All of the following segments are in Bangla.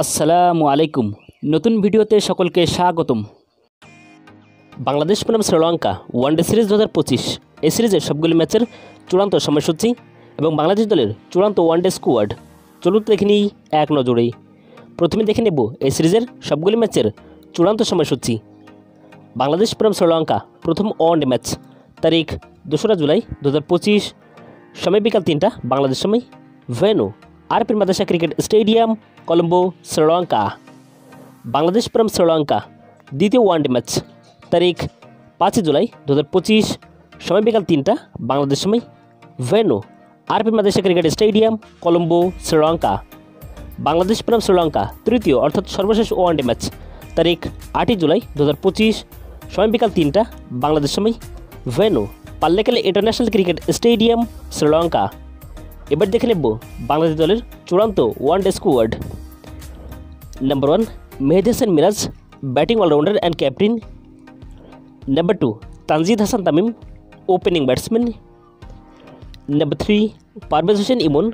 আসসালামু আলাইকুম। নতুন ভিডিওতে সকলকে স্বাগতম। বাংলাদেশ বনাম শ্রীলঙ্কা ওয়ানডে সিরিজ 2025 এই সিরিজের সবগুলি ম্যাচের চূড়ান্ত সময়সূচি এবং বাংলাদেশ দলের চূড়ান্ত ওয়ানডে স্কোয়াড চলুন দেখে নিই এক নজরেই। প্রথমে দেখে নেব এই সিরিজের সবগুলি ম্যাচের চূড়ান্ত সময়সূচি। বাংলাদেশ বনাম শ্রীলঙ্কা প্রথম ওয়ানডে ম্যাচ তারিখ 2রা জুলাই 2025, সময় বিকাল 3টা বাংলাদেশ সময়, ভেন্যু আরপি মাদ্রাসা ক্রিকেট স্টেডিয়াম, কলম্বো, শ্রীলঙ্কা। বাংলাদেশ বনাম শ্রীলঙ্কা দ্বিতীয় ওয়ানডে ম্যাচ তারিখ 5 জুলাই 2025, সময় বিকাল 3টা বাংলাদেশ সময়, ভেন্যু আরপি মাদ্রাসা ক্রিকেট স্টেডিয়াম, কলম্বো, শ্রীলঙ্কা। বাংলাদেশ বনাম শ্রীলঙ্কা তৃতীয় অর্থাৎ সর্বশেষ ওয়ানডে ম্যাচ তারিখ 8 জুলাই 2025, সময় বিকাল 3টা বাংলাদেশ সময়, venue Pallekele international cricket stadium, Sri Lanka. এবার দেখে নেব বাংলাদেশ দলের চূড়ান্ত one day squad. Number 1 Mehedi Hasan Miraz, batting all rounder and captain. Number 2 Tanzid Hasan Tamim, opening batsman. Number 3 Parvez Hossain Emon,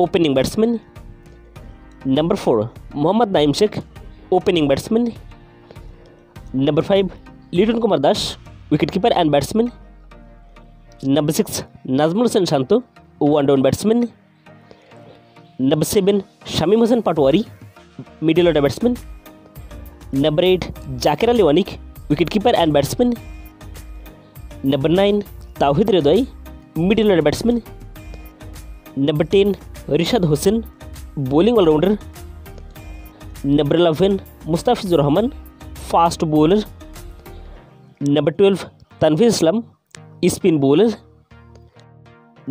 opening batsman. Number 4 Mohammad Naim Sheikh, opening batsman. Number 5 Litton Kumar Das, wicketkeeper and batsman. Number 6 Najmul Hossain Shanto, one down batsman. Number 7 Shamim Hossain Patwari, middle order batsman. Number 8 Jaker Ali Anik, wicketkeeper and batsman. Number 9 Towhid Hridoy, middle order batsman. Number 10 Rishad Hossain, bowling allrounder. Number 11 Mustafizur Rahman, fast bowler. Number 12 Tanvir Islam, spin bowler.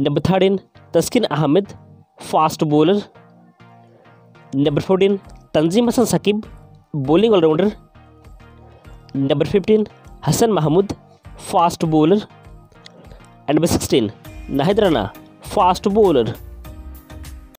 Number 13 Taskin Ahmed, fast bowler. Number 14 Tanzim Hasan Sakib, bowling allrounder. Number 15 Hasan Mahmud, fast bowler. And number 16 Nahid Rana, fast bowler.